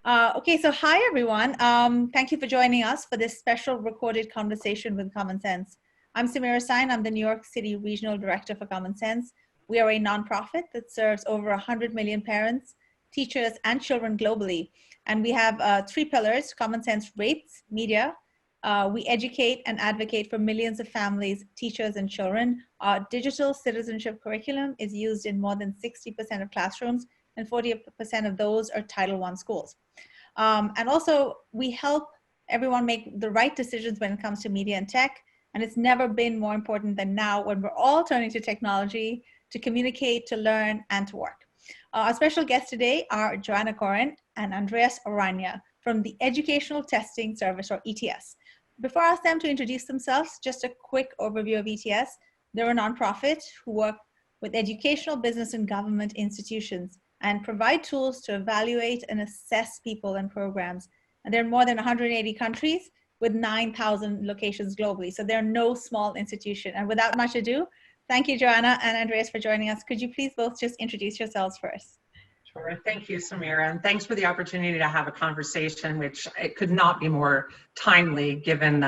Okay, so hi everyone. Thank you for joining us for this special recorded conversation with Common Sense. I'm Samira Sain. I'm the New York City Regional Director for Common Sense. We are a nonprofit that serves over 100 million parents, teachers, and children globally. And we have three pillars: Common Sense rates media. We educate and advocate for millions of families, teachers, and children. Our digital citizenship curriculum is used in more than 60% of classrooms, and 40% of those are Title I schools. And also, we help everyone make the right decisions when it comes to media and tech. And it's never been more important than now when we're all turning to technology to communicate, to learn, and to work. Our special guests today are Joanna Corin and Andreas Orania from the Educational Testing Service, or ETS. Before I ask them to introduce themselves, just a quick overview of ETS. They're a nonprofit who work with educational, business, and government institutions and provide tools to evaluate and assess people and programs. And they're in more than 180 countries with 9,000 locations globally. So they're no small institution. And without much ado, thank you, Joanna and Andreas, for joining us. Could you please both just introduce yourselves first? Sure. Thank you, Samira, and thanks for the opportunity to have a conversation, which it could not be more timely given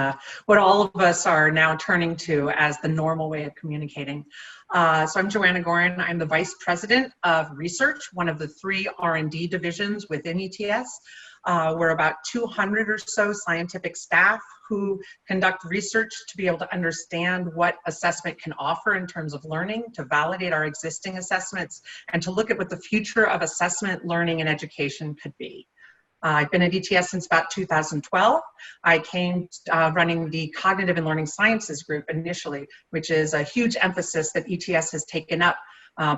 what all of us are now turning to as the normal way of communicating. So I'm Joanna Gorin. I'm the Vice President of Research, one of the three R&D divisions within ETS. We're about 200 or so scientific staff who conduct research to be able to understand what assessment can offer in terms of learning, to validate our existing assessments, and to look at what the future of assessment, learning, and education could be. I've been at ETS since about 2012. I came running the Cognitive and Learning Sciences group initially, which is a huge emphasis that ETS has taken up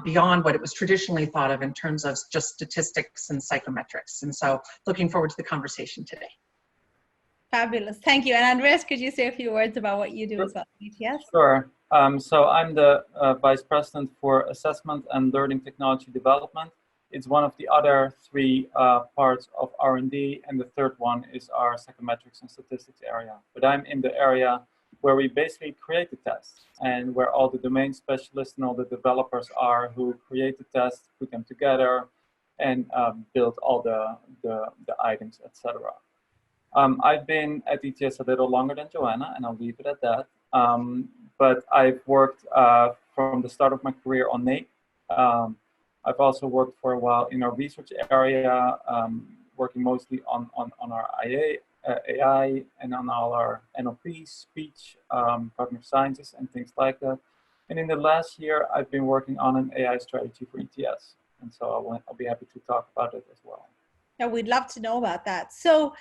beyond what it was traditionally thought of in terms of just statistics and psychometrics. And so looking forward to the conversation today. Fabulous. Thank you. And Andreas, could you say a few words about what you do as well at ETS? Sure. So I'm the Vice President for Assessment and Learning Technology Development. It's one of the other three parts of R&D, and the third one is our psychometrics and statistics area. But I'm in the area where we basically create the tests and where all the domain specialists and all the developers are who create the tests, put them together, and build all the items, etc. I've been at ETS a little longer than Joanna, and I'll leave it at that. But I've worked from the start of my career on NAEP. I've also worked for a while in our research area, working mostly on our AI and on all our NLP, speech, cognitive sciences, and things like that. And in the last year, I've been working on an AI strategy for ETS. And so I'll be happy to talk about it as well. Yeah, we'd love to know about that. So,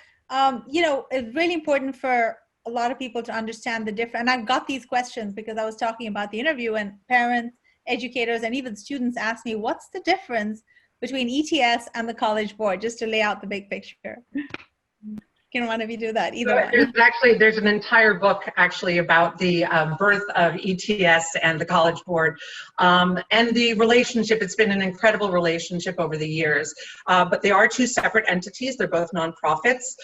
you know, it's really important for a lot of people to understand the difference. And I've got these questions because I was talking about the interview, and parents, educators, and even students ask me, what's the difference between ETS and the College Board, just to lay out the big picture. Can one of you do that? Either one. There's an entire book actually about the birth of ETS and the College Board, and the relationship. It's been an incredible relationship over the years, but they are two separate entities. They're both nonprofits.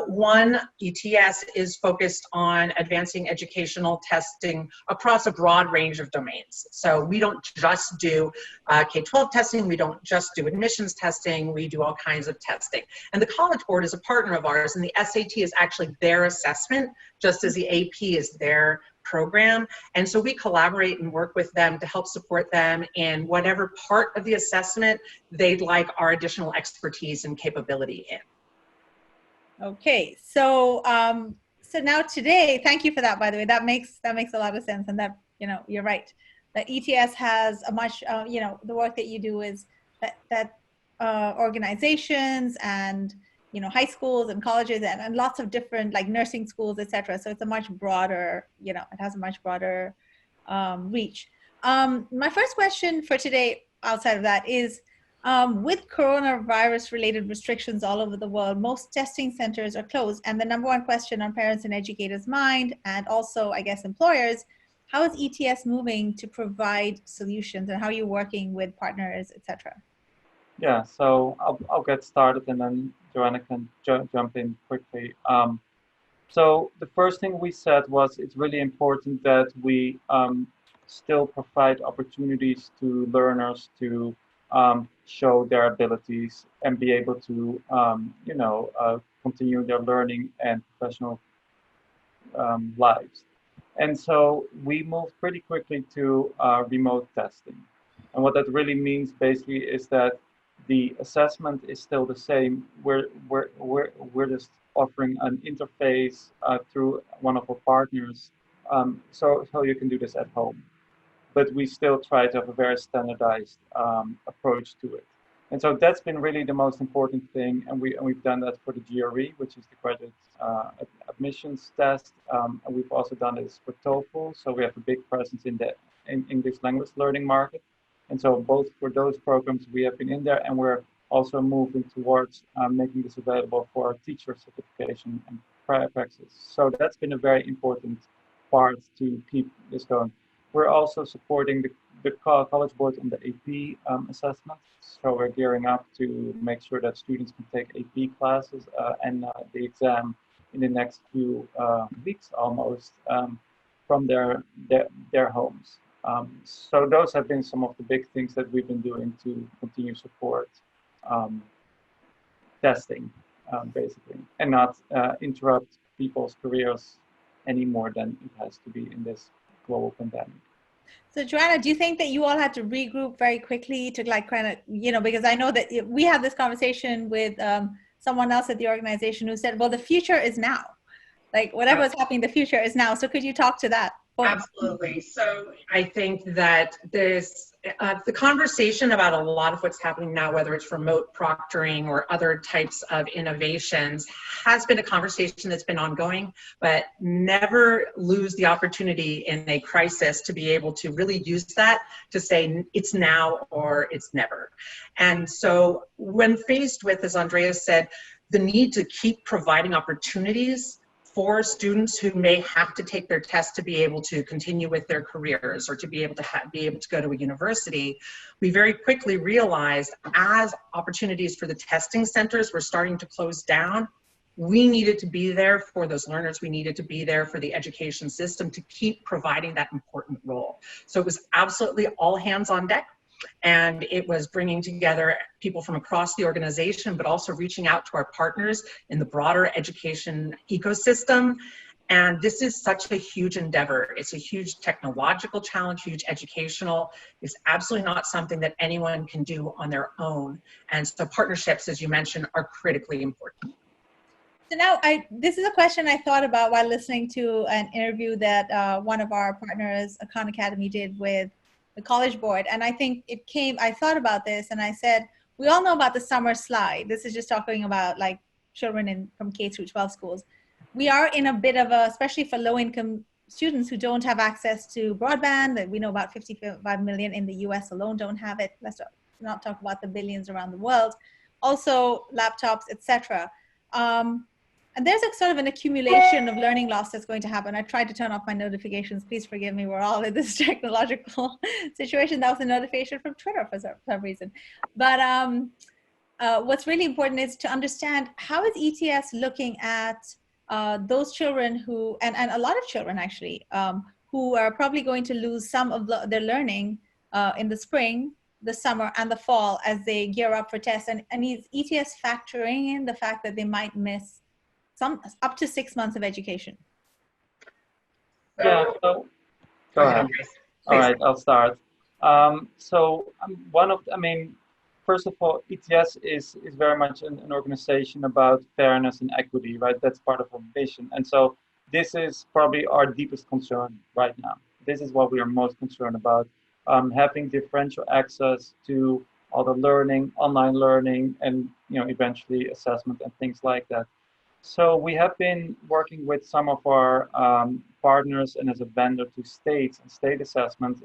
One, ETS, is focused on advancing educational testing across a broad range of domains. So we don't just do K-12 testing. We don't just do admissions testing. We do all kinds of testing. And the College Board is a partner of ours, and the SAT is actually their assessment, just as the AP is their program. And so we collaborate and work with them to help support them in whatever part of the assessment they'd like our additional expertise and capability in. Okay, so so now today, thank you for that, by the way. That makes a lot of sense, and that, you know, you're right. That ETS has a much, you know, the work that you do is that organizations and, you know, high schools and colleges and lots of different, like, nursing schools, etc. So it's a much broader, you know, it has a much broader reach. My first question for today, outside of that, is with coronavirus related restrictions all over the world, most testing centers are closed. And the number one question on parents and educators' mind, and also, I guess, employers, how is ETS moving to provide solutions, and how are you working with partners, etc.? Yeah, so I'll get started, and then Joanna can jump in quickly. So the first thing we said was it's really important that we still provide opportunities to learners to show their abilities and be able to, continue their learning and professional lives. And so we moved pretty quickly to remote testing. And what that really means basically is that the assessment is still the same. We're just offering an interface through one of our partners, so you can do this at home. But we still try to have a very standardized approach to it. And so that's been really the most important thing, and we've done that for the GRE, which is the graduate admissions test, and we've also done this for TOEFL. So we have a big presence in the English language learning market, and so both for those programs we have been in there, and we're also moving towards making this available for our teacher certification and prior practice. So that's been a very important part to keep this going. We're also supporting the College Board on the AP assessment. So we're gearing up to make sure that students can take AP classes and the exam in the next few weeks almost from their homes. So those have been some of the big things that we've been doing to continue support testing, basically, and not interrupt people's careers any more than it has to be in this global pandemic. So Joanna, do you think that you all had to regroup very quickly to like kind of, because I know that we had this conversation with someone else at the organization who said, well, the future is now. Like whatever is happening, the future is now. So could you talk to that? Absolutely. So I think that there's the conversation about a lot of what's happening now, whether it's remote proctoring or other types of innovations, has been a conversation that's been ongoing, but never lose the opportunity in a crisis to be able to really use that to say it's now or it's never. And so when faced with, as Andreas said, the need to keep providing opportunities for students who may have to take their test to be able to continue with their careers or to be able to go to a university, we very quickly realized as opportunities for the testing centers were starting to close down, we needed to be there for those learners. We needed to be there for the education system to keep providing that important role. So it was absolutely all hands on deck. And it was bringing together people from across the organization, but also reaching out to our partners in the broader education ecosystem. And this is such a huge endeavor. It's a huge technological challenge, huge educational. It's absolutely not something that anyone can do on their own. And so partnerships, as you mentioned, are critically important. So now, this is a question I thought about while listening to an interview that one of our partners, Khan Academy, did with the College Board. And I think I thought about this and I said, we all know about the summer slide. This is just talking about like children from K through 12 schools. We are in a bit of a, especially for low income students who don't have access to broadband, that we know about 55 million in the US alone don't have it. Let's not talk about the billions around the world. Also laptops, etc. And there's a sort of an accumulation of learning loss that's going to happen. I tried to turn off my notifications. Please forgive me. We're all in this technological situation. That was a notification from Twitter for some reason. But what's really important is to understand how is ETS looking at those children who, and a lot of children actually, who are probably going to lose some of their learning in the spring, the summer, and the fall as they gear up for tests. And is ETS factoring in the fact that they might miss up to 6 months of education? Yeah, so go ahead. All right, I'll start. First of all, ETS is very much an organization about fairness and equity, right? That's part of our vision. And so this is probably our deepest concern right now. This is what we are most concerned about, having differential access to all the learning, online learning, and eventually assessment and things like that. So we have been working with some of our partners and as a vendor to states and state assessments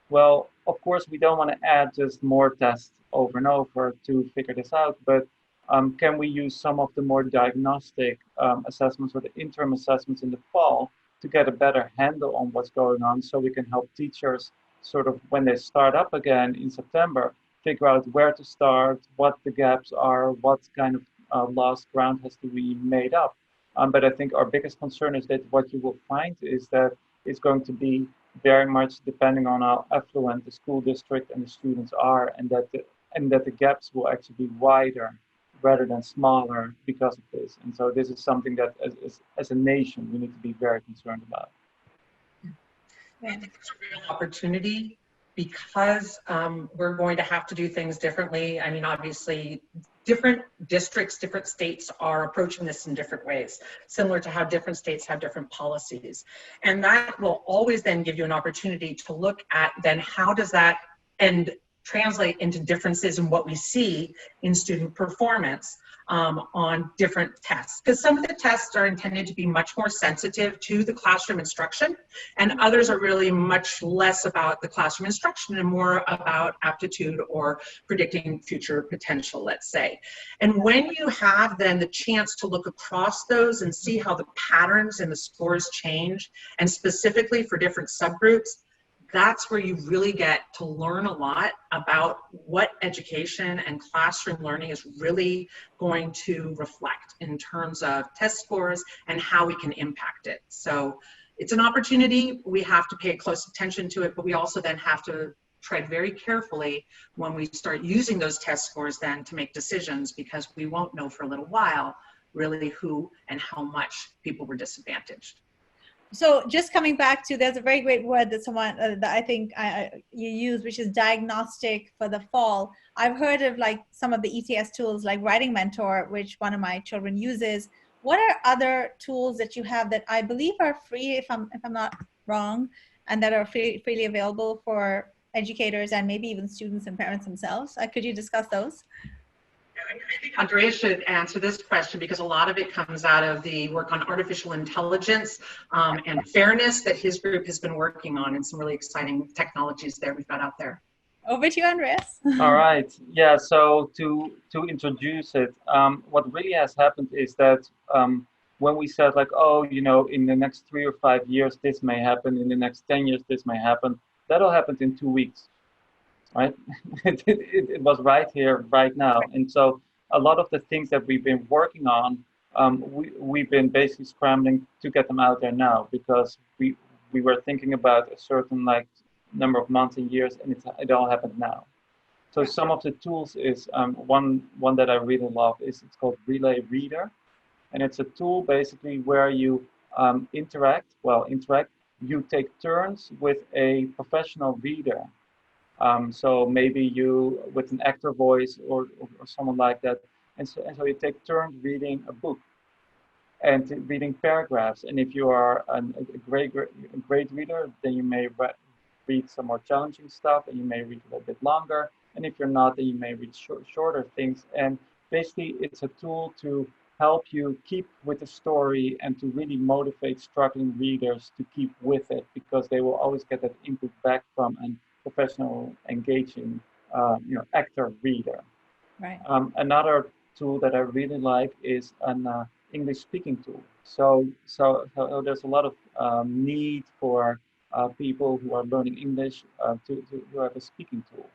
well, of course, we don't want to add just more tests over and over to figure this out, but can we use some of the more diagnostic assessments or the interim assessments in the fall to get a better handle on what's going on so we can help teachers sort of when they start up again in September, figure out where to start, what the gaps are, what kind of lost ground has to be made up. But I think our biggest concern is that what you will find is that it's going to be very much depending on how affluent the school district and the students are, and that and that the gaps will actually be wider rather than smaller because of this. And so this is something that as a nation, we need to be very concerned about. I think it's a real opportunity because we're going to have to do things differently. I mean, obviously, different districts, different states are approaching this in different ways, similar to how different states have different policies. And that will always then give you an opportunity to look at then how does that and translate into differences in what we see in student performance on different tests. Because some of the tests are intended to be much more sensitive to the classroom instruction, and others are really much less about the classroom instruction and more about aptitude or predicting future potential, let's say. And when you have then the chance to look across those and see how the patterns and the scores change, and specifically for different subgroups, that's where you really get to learn a lot about what education and classroom learning is really going to reflect in terms of test scores and how we can impact it. So it's an opportunity. We have to pay close attention to it, but we also then have to tread very carefully when we start using those test scores then to make decisions, because we won't know for a little while really who and how much people were disadvantaged. So just coming back to, there's a very great word that someone that I think you use, which is diagnostic for the fall. I've heard of like some of the ETS tools like Writing Mentor, which one of my children uses. What are other tools that you have that I believe are free, if I'm not wrong, and that are freely available for educators and maybe even students and parents themselves? Could you discuss those? I think Andrea should answer this question because a lot of it comes out of the work on artificial intelligence and fairness that his group has been working on, and some really exciting technologies there we've got out there. Over to you, Andreas. All right. Yeah. So to introduce it, what really has happened is that when we said like, oh, you know, in the next 3 or 5 years, this may happen. In the next 10 years, this may happen. That all happened in 2 weeks. Right? It was right here, right now. And so a lot of the things that we've been working on, we've been basically scrambling to get them out there now, because we were thinking about a certain like number of months and years, and it all happened now. So some of the tools is one that I really love is it's called Relay Reader, and it's a tool basically where you interact. You take turns with a professional reader. So maybe you with an actor voice or someone like that, and so you take turns reading a book and reading paragraphs. And if you are a great reader, then you may read some more challenging stuff, and you may read a little bit longer. And if you're not, then you may read shorter things. And basically, it's a tool to help you keep with the story and to really motivate struggling readers to keep with it, because they will always get that input back from an professional, engaging, actor reader. Right. Another tool that I really like is an English speaking tool. So there's a lot of need for people who are learning English to have a speaking tool.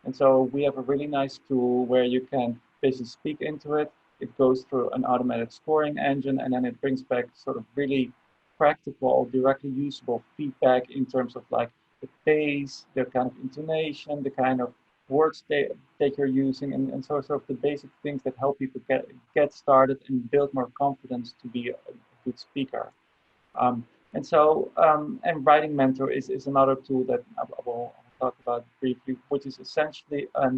And so we have a really nice tool where you can basically speak into it. It goes through an automated scoring engine, and then it brings back sort of really practical, directly usable feedback in terms of like the pace, the kind of intonation, the kind of words that you're using, and sort of the basic things that help people get started and build more confidence to be a good speaker. And Writing Mentor is another tool that I will talk about briefly, which is essentially a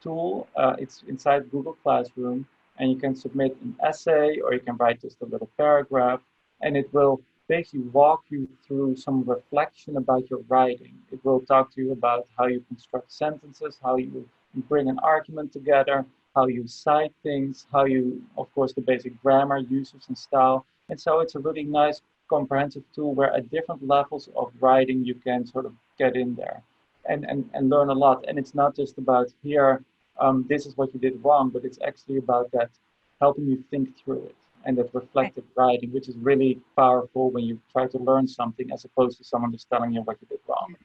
tool. It's inside Google Classroom, and you can submit an essay or you can write just a little paragraph, and it will basically walk you through some reflection about your writing. It will talk to you about how you construct sentences, how you bring an argument together, how you cite things, how you, of course, the basic grammar, usage and style. And so it's a really nice comprehensive tool where at different levels of writing you can sort of get in there and learn a lot. And it's not just about here, this is what you did wrong, but it's actually about that helping you think through it. And that reflective writing, which is really powerful when you try to learn something as opposed to someone just telling you what you did wrong.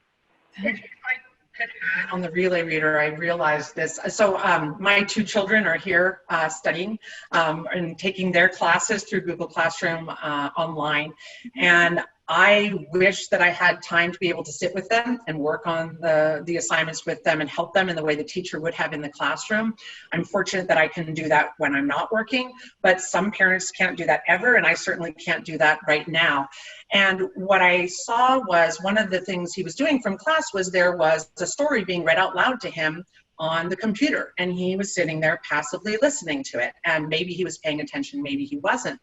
If I could add on the Relay Reader, I realized this. So my 2 children are here studying and taking their classes through Google Classroom online. And I wish that I had time to be able to sit with them and work on the assignments with them and help them in the way the teacher would have in the classroom. I'm fortunate that I can do that when I'm not working, but some parents can't do that ever, and I certainly can't do that right now. And what I saw was one of the things he was doing from class was there was a story being read out loud to him on the computer, and he was sitting there passively listening to it, and maybe he was paying attention, maybe he wasn't.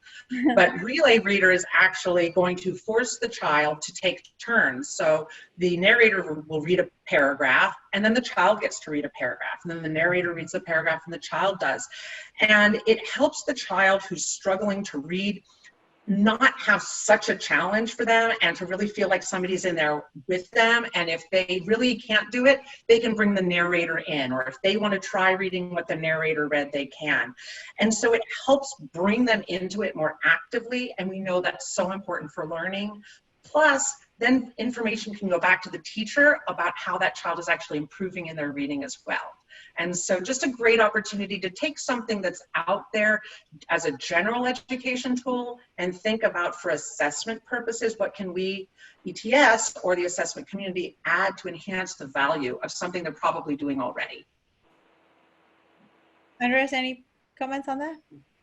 But Relay Reader is actually going to force the child to take turns. So the narrator will read a paragraph, and then the child gets to read a paragraph, and then the narrator reads the paragraph and the child does. And it helps the child who's struggling to read not have such a challenge for them, and to really feel like somebody's in there with them. And if they really can't do it, they can bring the narrator in, or if they want to try reading what the narrator read, they can. And so it helps bring them into it more actively, and we know that's so important for learning. Plus, then information can go back to the teacher about how that child is actually improving in their reading as well. And so just a great opportunity to take something that's out there as a general education tool and think about, for assessment purposes, what can we, ETS or the assessment community, add to enhance the value of something they're probably doing already. Andreas, any comments on that?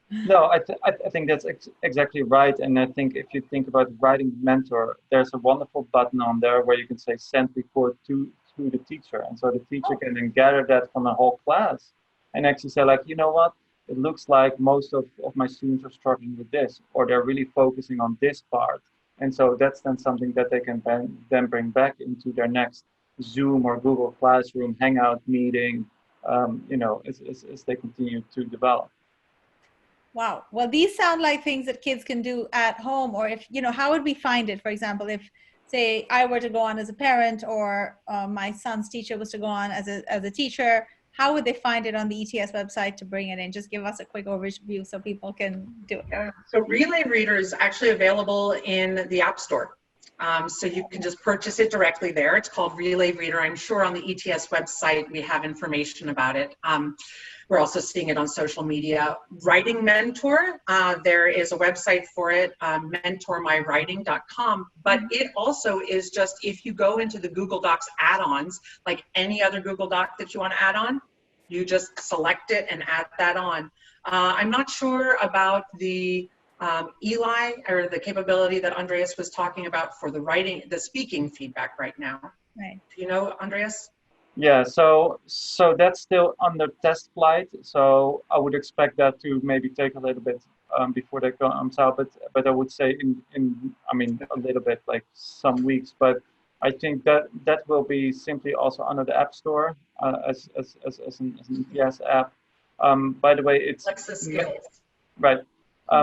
No, I think that's exactly right. And I think if you think about Writing Mentor, there's a wonderful button on there where you can say send report to the teacher. And so the teacher can then gather that from a whole class and actually say, like, you know what, it looks like most of my students are struggling with this, or they're really focusing on this part. And so that's then something that they can then bring back into their next Zoom or Google Classroom Hangout meeting, you know, as they continue to develop. Wow. Well, these sound like things that kids can do at home, or if, you know, how would we find it? For example, if, say, I were to go on as a parent, or my son's teacher was to go on as a teacher, how would they find it on the ETS website to bring it in? Just give us a quick overview so people can do it. Yeah. So Relay Reader is actually available in the App Store. So you can just purchase it directly there. It's called Relay Reader. I'm sure on the ETS website we have information about it. We're also seeing it on social media. Writing Mentor, there is a website for it, mentormywriting.com, but it also is just, if you go into the Google Docs add-ons, like any other Google Doc that you want to add on, you just select it and add that on. I'm not sure about the Eli, or the capability that Andreas was talking about for the speaking feedback right now. Right. Do you know, Andreas? Yeah, so that's still under test flight. So I would expect that to maybe take a little bit before that comes out. But I would say I mean, a little bit, like some weeks. But I think that will be simply also under the App Store as an ETS app. By the way, it's Alexa Skills. Right.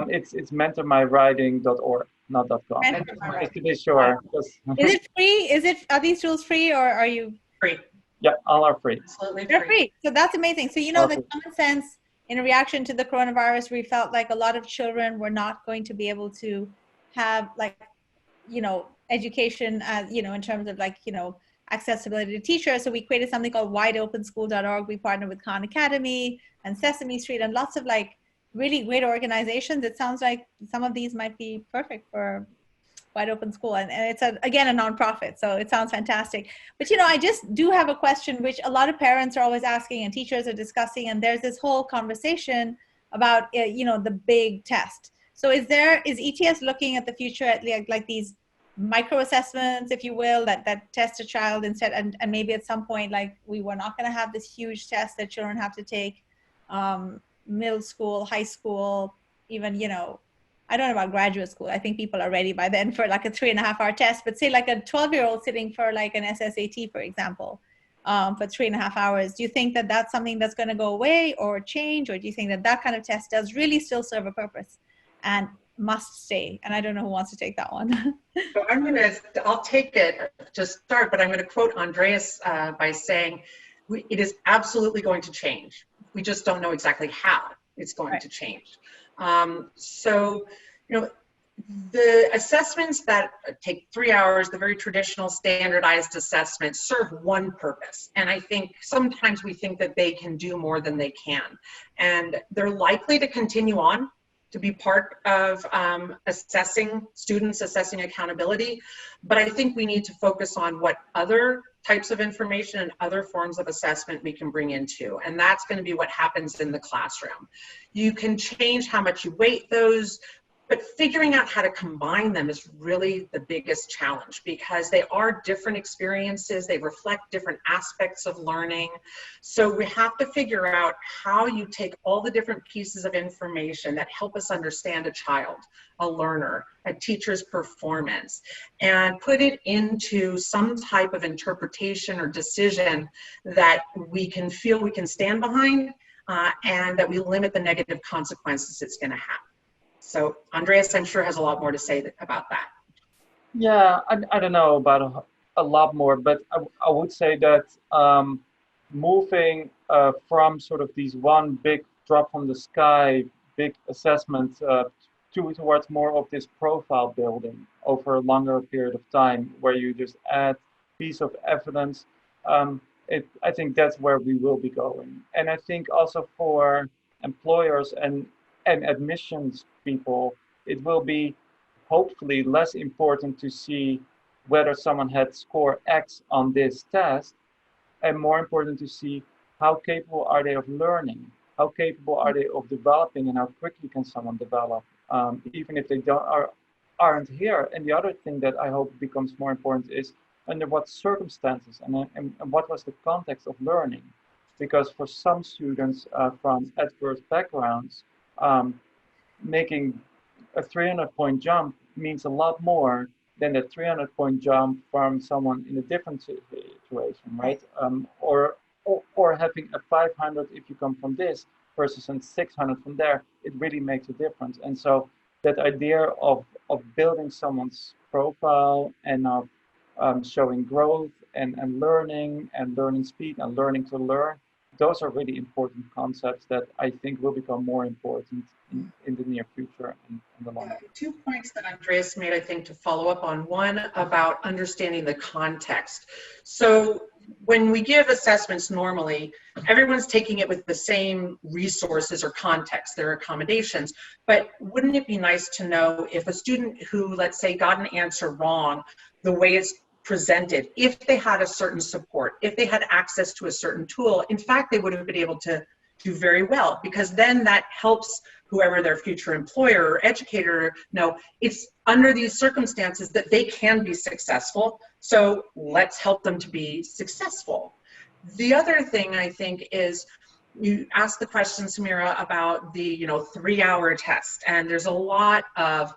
It's mentormywriting.org, not .com. Just to be sure. Is it free? Are these tools free, or are you? Free. Yeah, all are free. Absolutely They're free. So that's amazing. So, you know, the Okay. Common Sense, in reaction to the coronavirus, we felt like a lot of children were not going to be able to have, like, you know, education, you know, in terms of, like, you know, accessibility to teachers. So we created something called wideopenschool.org. We partnered with Khan Academy and Sesame Street and lots of, like, really great organizations. It sounds like some of these might be perfect for Wide Open School, and it's again a nonprofit, so it sounds fantastic. But you know, I just do have a question which a lot of parents are always asking and teachers are discussing, and there's this whole conversation about you know, the big test. So is ETS looking at the future at like these micro assessments, if you will, that test a child instead, and maybe at some point, like, we were not going to have this huge test that children have to take, middle school, high school, even, you know, I don't know about graduate school. I think people are ready by then for like a 3.5-hour test, but say like a 12-year-old sitting for like an SSAT, for example, for 3.5 hours. Do you think that that's something that's going to go away or change? Or do you think that that kind of test does really still serve a purpose and must stay? And I don't know who wants to take that one. So I'll take it to start, but I'm going to quote Andreas by saying, it is absolutely going to change. We just don't know exactly how it's going to change. So, you know, the assessments that take 3 hours, the very traditional standardized assessments, serve one purpose. And I think sometimes we think that they can do more than they can. And they're likely to continue on to be part of assessing students, assessing accountability. But I think we need to focus on what other types of information and other forms of assessment we can bring into. And that's going to be what happens in the classroom. You can change how much you weight those, but figuring out how to combine them is really the biggest challenge, because they are different experiences. They reflect different aspects of learning. So we have to figure out how you take all the different pieces of information that help us understand a child, a learner, a teacher's performance, and put it into some type of interpretation or decision that we can feel we can stand behind, and that we limit the negative consequences it's going to have. So Andreas, I'm sure, has a lot more to say about that. Yeah, I don't know about a lot more, but I would say that moving from sort of these one big drop from the sky, big assessment towards more of this profile building over a longer period of time, where you just add piece of evidence, I think that's where we will be going. And I think also for employers and admissions people, it will be hopefully less important to see whether someone had score X on this test, and more important to see how capable are they of learning, how capable are they of developing, and how quickly can someone develop, even if they aren't here. And the other thing that I hope becomes more important is under what circumstances and what was the context of learning. Because for some students from adverse backgrounds, making a 300-point jump means a lot more than a 300-point jump from someone in a different situation, right? Or having a 500 if you come from this versus a 600 from there, it really makes a difference. And so that idea of building someone's profile and of showing growth and learning speed and learning to learn, those are really important concepts that I think will become more important in the near future and in the long run. 2 points that Andreas made, I think, to follow up on. One, about understanding the context. So when we give assessments normally, everyone's taking it with the same resources or context, their accommodations. But wouldn't it be nice to know if a student who, let's say, got an answer wrong, the way it's presented, if they had a certain support, if they had access to a certain tool, in fact, they would have been able to do very well, because then that helps whoever their future employer or educator know it's under these circumstances that they can be successful. So let's help them to be successful. The other thing I think is, you asked the question, Samira, about the 3-hour test, and there's a lot of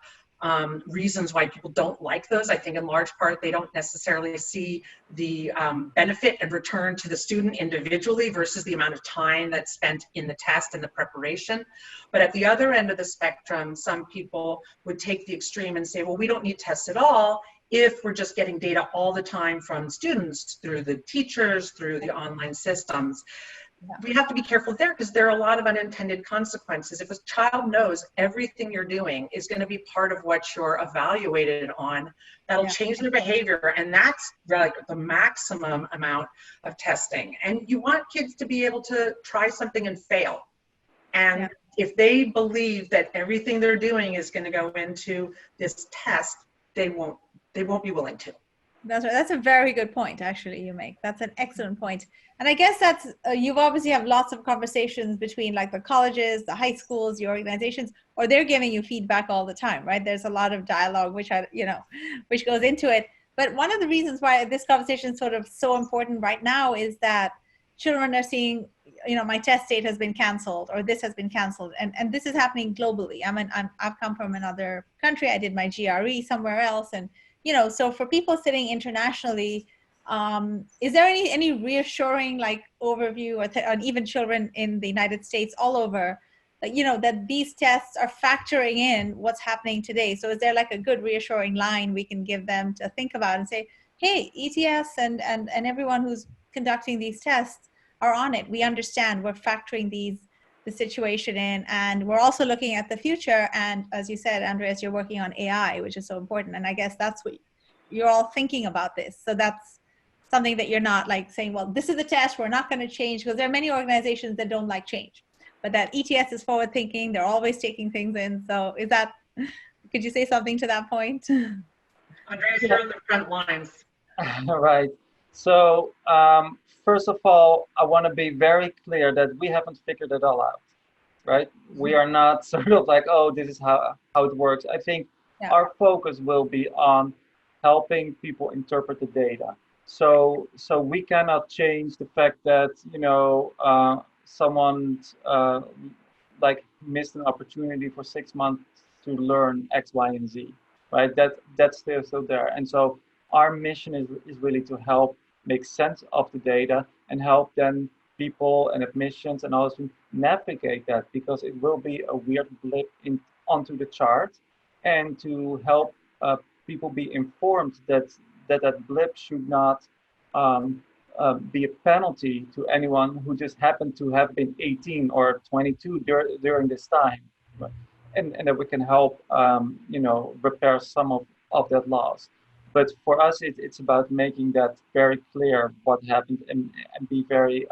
reasons why people don't like those. I think in large part they don't necessarily see the benefit and return to the student individually versus the amount of time that's spent in the test and the preparation. But at the other end of the spectrum, some people would take the extreme and say, well, we don't need tests at all if we're just getting data all the time from students through the teachers, through the online systems. We have to be careful there, because there are a lot of unintended consequences. If a child knows everything you're doing is going to be part of what you're evaluated on, that'll change their behavior, and that's like the maximum amount of testing. And you want kids to be able to try something and fail. And if they believe that everything they're doing is going to go into this test, they won't be willing to. That's right. That's a very good point, actually, you make. That's an excellent point. And I guess that's, you've obviously have lots of conversations between like the colleges, the high schools, your organizations, or they're giving you feedback all the time, right? There's a lot of dialogue, which goes into it. But one of the reasons why this conversation is sort of so important right now is that children are seeing, my test date has been canceled, or this has been canceled. And this is happening globally. I've come from another country. I did my GRE somewhere else. And so for people sitting internationally, is there any reassuring like overview, or even children in the United States all over, that these tests are factoring in what's happening today? So is there like a good reassuring line we can give them to think about and say, hey, ETS and everyone who's conducting these tests are on it. We understand, we're factoring the situation in, and we're also looking at the future. And as you said, Andreas, you're working on AI, which is so important. And I guess that's what you're all thinking about this. So that's something that you're not like saying, well, this is the test, we're not going to change, because there are many organizations that don't like change. but that ETS is forward thinking. They're always taking things in. So could you say something to that point? Andreas, you're in the front lines. Right. So first of all, I want to be very clear that we haven't figured it all out, right? We are not sort of like, oh, this is how it works. I think our focus will be on helping people interpret the data. So we cannot change the fact that, someone like missed an opportunity for 6 months to learn X, Y, and Z, right? That's still there. And so our mission is really to help make sense of the data and help then people and admissions and also navigate that, because it will be a weird blip onto the chart, and to help people be informed that blip should not be a penalty to anyone who just happened to have been 18 or 22 during this time, right? And that we can help repair some of that loss. But for us, it's about making that very clear what happened, and be very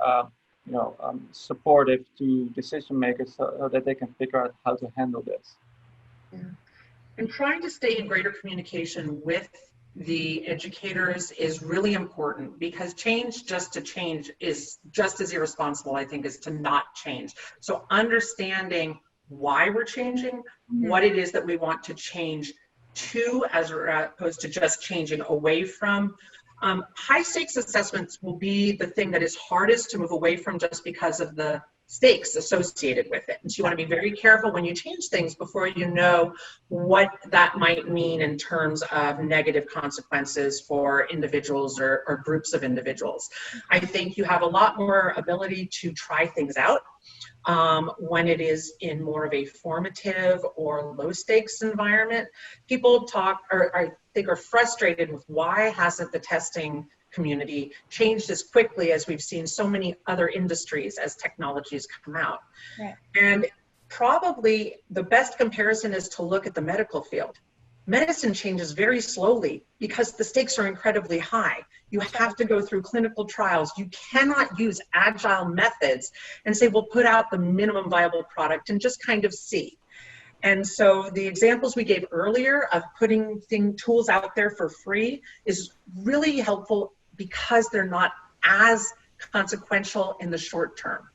supportive to decision makers so that they can figure out how to handle this. Yeah. And trying to stay in greater communication with the educators is really important, because change just to change is just as irresponsible, I think, as to not change. So understanding why we're changing, what it is that we want to change to, as opposed to just changing away from. High stakes assessments will be the thing that is hardest to move away from, just because of the stakes associated with it. And so you want to be very careful when you change things before you know what that might mean in terms of negative consequences for individuals or groups of individuals. I think you have a lot more ability to try things out when it is in more of a formative or low stakes environment. People I think are frustrated with why hasn't the testing community changed as quickly as we've seen so many other industries as technologies come out. Right. And probably the best comparison is to look at the medical field. Medicine changes very slowly because the stakes are incredibly high. You have to go through clinical trials. You cannot use agile methods and say, we'll put out the minimum viable product and just kind of see. And so the examples we gave earlier of putting tools out there for free is really helpful, because they're not as consequential in the short term.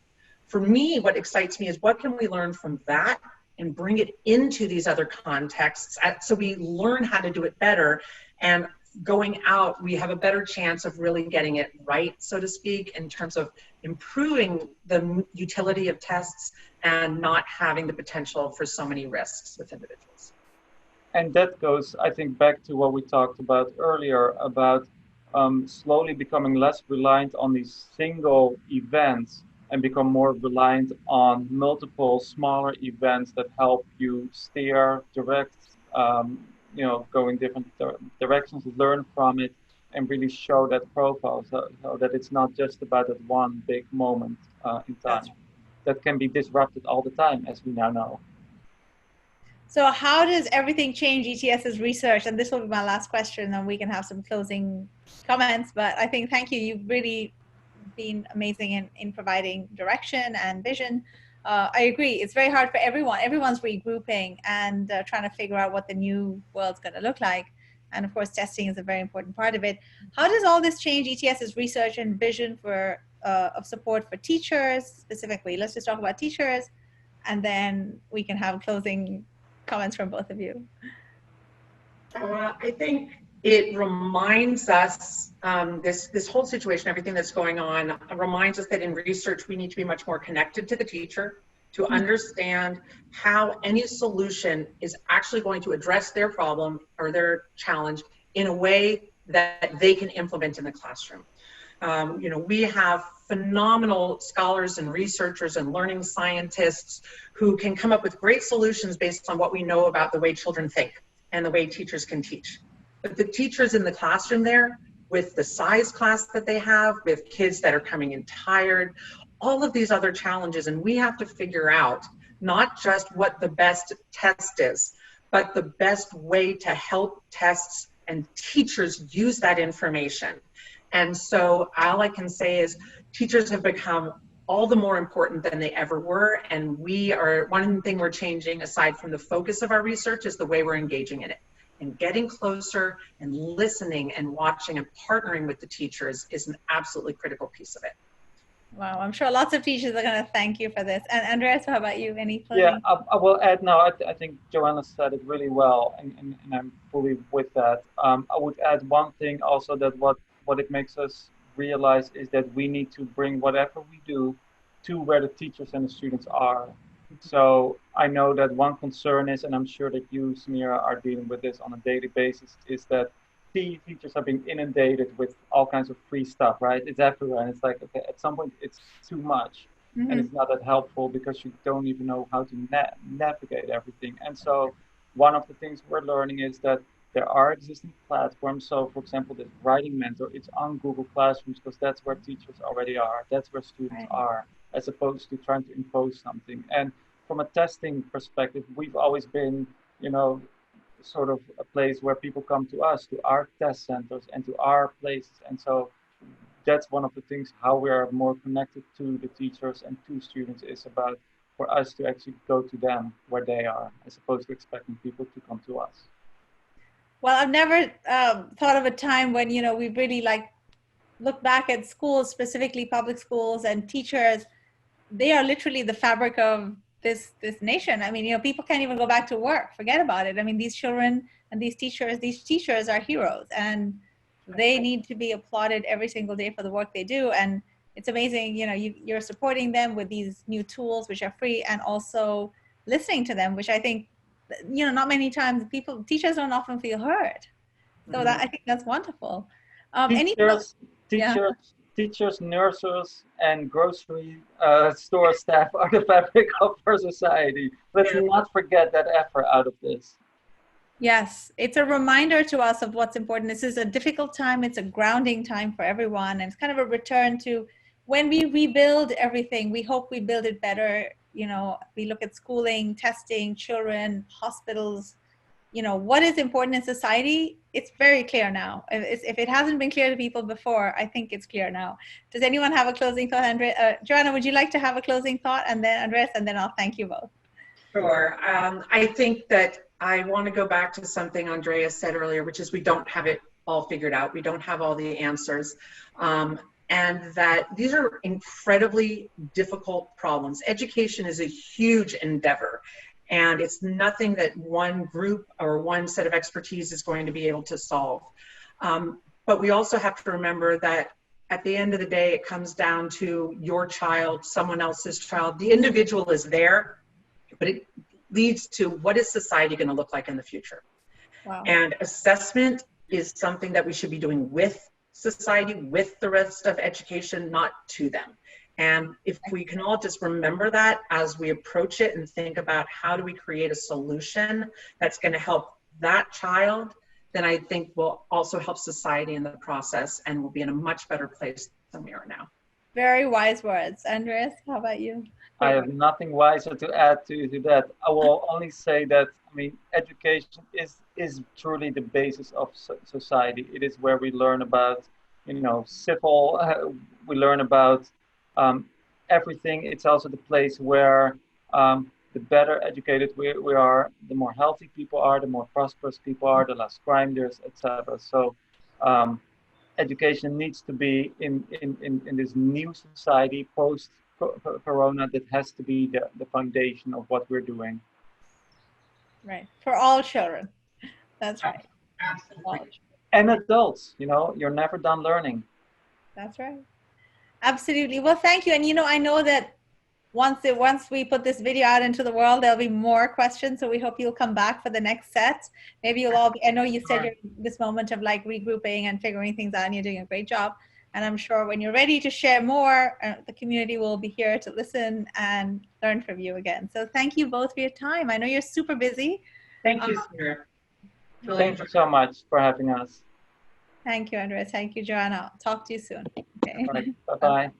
For me, what excites me is what can we learn from that and bring it into these other contexts, so we learn how to do it better, and going out, we have a better chance of really getting it right, so to speak, in terms of improving the utility of tests and not having the potential for so many risks with individuals. And that goes, I think, back to what we talked about earlier about slowly becoming less reliant on these single events and become more reliant on multiple smaller events that help you steer, direct, go in different directions, learn from it, and really show that profile, so that it's not just about that one big moment in time that can be disrupted all the time, as we now know. So how does everything change ETS's research? And this will be my last question, and we can have some closing comments. But I think, thank you. You've really been amazing in providing direction and vision. I agree. It's very hard for everyone. Everyone's regrouping and trying to figure out what the new world's going to look like. And of course, testing is a very important part of it. How does all this change ETS's research and vision of support for teachers specifically? Let's just talk about teachers, and then we can have closing comments from both of you. I think it reminds us, this whole situation, everything that's going on, reminds us that in research we need to be much more connected to the teacher, to understand how any solution is actually going to address their problem or their challenge in a way that they can implement in the classroom. We have phenomenal scholars and researchers and learning scientists who can come up with great solutions based on what we know about the way children think and the way teachers can teach. But the teachers in the classroom there, with the size class that they have, with kids that are coming in tired, all of these other challenges, and we have to figure out not just what the best test is, but the best way to help tests and teachers use that information. And so all I can say is teachers have become all the more important than they ever were. And one thing we're changing, aside from the focus of our research, is the way we're engaging in it. And getting closer and listening and watching and partnering with the teachers is an absolutely critical piece of it. Wow, I'm sure lots of teachers are going to thank you for this. And Andreas, how about you? Any closing? Yeah, I will add now, I think Joanna said it really well, and I'm fully with that. I would add one thing also, that what it makes us realize is that we need to bring whatever we do to where the teachers and the students are. So I know that one concern is, and I'm sure that you, Samira, are dealing with this on a daily basis, is that teachers are being inundated with all kinds of free stuff, right? It's everywhere, and it's like, okay, at some point it's too much, and it's not that helpful because you don't even know how to navigate everything. And so one of the things we're learning is that there are existing platforms. So for example, this Writing Mentor, it's on Google Classrooms because that's where teachers already are. That's where students are, as opposed to trying to impose something. And from a testing perspective, we've always been, sort of a place where people come to us, to our test centers and to our places. And so that's one of the things, how we are more connected to the teachers and to students, is about for us to actually go to them where they are, as opposed to expecting people to come to us. Well, I've never thought of a time when, we really look back at schools, specifically public schools, and teachers. They are literally the fabric of this nation. I mean, people can't even go back to work. Forget about it. I mean, these children and these teachers are heroes, and they need to be applauded every single day for the work they do. And it's amazing, you're supporting them with these new tools, which are free, and also listening to them, which I think, not many times teachers don't often feel heard. So I think that's wonderful. Teachers, nurses, and grocery store staff are the fabric of our society. Let's not forget that effort out of this. Yes, it's a reminder to us of what's important. This is a difficult time. It's a grounding time for everyone. And it's kind of a return to when we rebuild everything, we hope we build it better. We look at schooling, testing, children, hospitals, what is important in society. It's very clear now. If it hasn't been clear to people before, I think it's clear now. Does anyone have a closing thought? Joanna, would you like to have a closing thought? And then Andreas, and then I'll thank you both. Sure. I think that I want to go back to something Andreas said earlier, which is we don't have it all figured out. We don't have all the answers. And that these are incredibly difficult problems. Education is a huge endeavor. And it's nothing that one group or one set of expertise is going to be able to solve. But we also have to remember that at the end of the day, it comes down to your child, someone else's child. The individual is there, but it leads to what is society going to look like in the future. Wow. And assessment is something that we should be doing with society, with the rest of education, not to them. And if we can all just remember that as we approach it and think about how do we create a solution that's going to help that child, then I think we'll also help society in the process, and we'll be in a much better place than we are now. Very wise words. Andreas, how about you? I have nothing wiser to add to that. I will only say that, education is truly the basis of society. It is where we learn about, civil, we learn about everything. It's also the place where the better educated we are, the more healthy people are, the more prosperous people are, the less crime there's, etc. So education needs to be in this new society post-corona, that has to be the foundation of what we're doing. Right, for all children. That's right. Absolutely. And adults, you're never done learning. That's right. Absolutely. Well, thank you. And I know that once we put this video out into the world, there'll be more questions. So we hope you'll come back for the next set. Maybe you'll all be, I know you said you're in this moment of regrouping and figuring things out, and you're doing a great job. And I'm sure when you're ready to share more, the community will be here to listen and learn from you again. So thank you both for your time. I know you're super busy. Thank you, Samira. Really Thank you so much for having us. Thank you, Andreas. Thank you, Joanna. Talk to you soon. Okay. All right. Bye-bye.